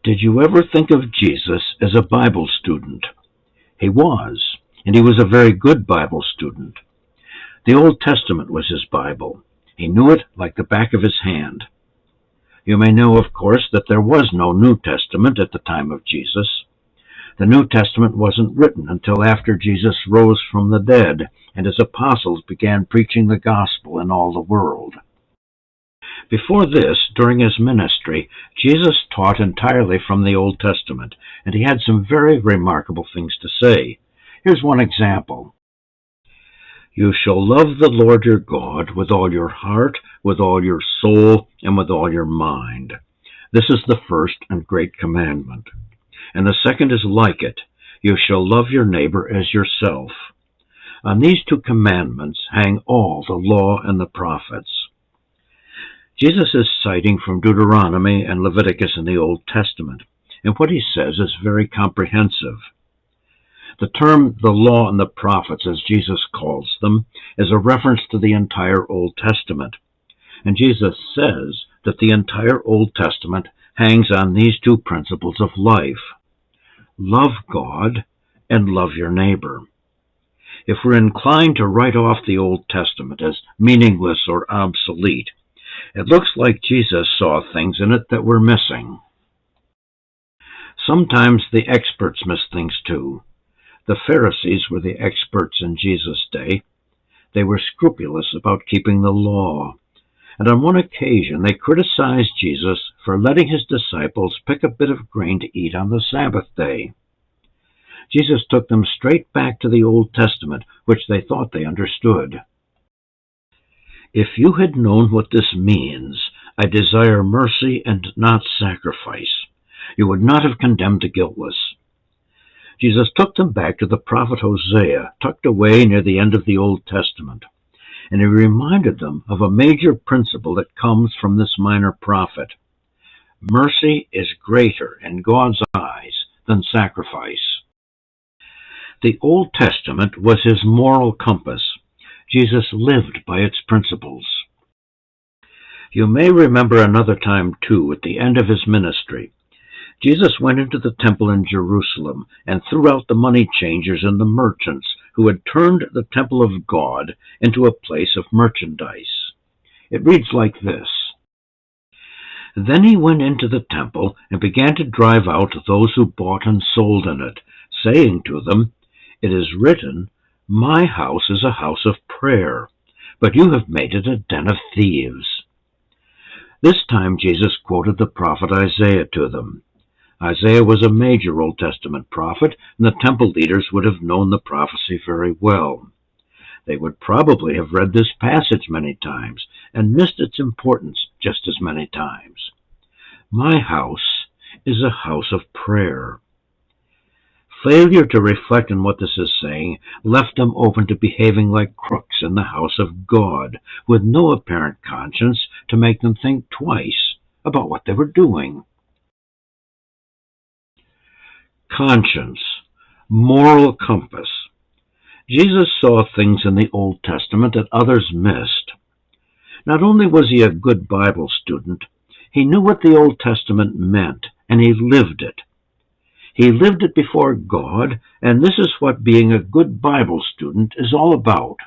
Did you ever think of Jesus as a Bible student? He was, and he was a very good Bible student. The Old Testament was his Bible. He knew it like the back of his hand. You may know, of course, that there was no New Testament at the time of Jesus. The New Testament wasn't written until after Jesus rose from the dead and his apostles began preaching the gospel in all the world. Before this, during his ministry, Jesus taught entirely from the Old Testament, and he had some very remarkable things to say. Here's one example. You shall love the Lord your God with all your heart, with all your soul, and with all your mind. This is the first and great commandment. And the second is like it. You shall love your neighbor as yourself. On these two commandments hang all the law and the prophets. Jesus is citing from Deuteronomy and Leviticus in the Old Testament, and what he says is very comprehensive. The term the law and the prophets, as Jesus calls them, is a reference to the entire Old Testament. And Jesus says that the entire Old Testament hangs on these two principles of life. Love God and love your neighbor. If we're inclined to write off the Old Testament as meaningless or obsolete, it looks like Jesus saw things in it that we're missing. Sometimes the experts miss things too. The Pharisees were the experts in Jesus' day. They were scrupulous about keeping the law, and on one occasion they criticized Jesus for letting his disciples pick a bit of grain to eat on the Sabbath day. Jesus took them straight back to the Old Testament, which they thought they understood. If you had known what this means, I desire mercy and not sacrifice, you would not have condemned the guiltless. Jesus took them back to the prophet Hosea, tucked away near the end of the Old Testament, and he reminded them of a major principle that comes from this minor prophet. Mercy is greater in God's eyes than sacrifice. The Old Testament was his moral compass. Jesus lived by its principles. You may remember another time, too, at the end of his ministry. Jesus went into the temple in Jerusalem and threw out the money changers and the merchants who had turned the temple of God into a place of merchandise. It reads like this. Then he went into the temple and began to drive out those who bought and sold in it, saying to them, It is written, My house is a house of prayer, but you have made it a den of thieves. This time Jesus quoted the prophet Isaiah to them. Isaiah was a major Old Testament prophet, and the temple leaders would have known the prophecy very well. They would probably have read this passage many times and missed its importance just as many times. My house is a house of prayer. Failure to reflect on what this is saying left them open to behaving like crooks in the house of God, with no apparent conscience to make them think twice about what they were doing. Conscience, moral compass. Jesus saw things in the Old Testament that others missed. Not only was he a good Bible student, he knew what the Old Testament meant, and he lived it. He lived it before God, and this is what being a good Bible student is all about.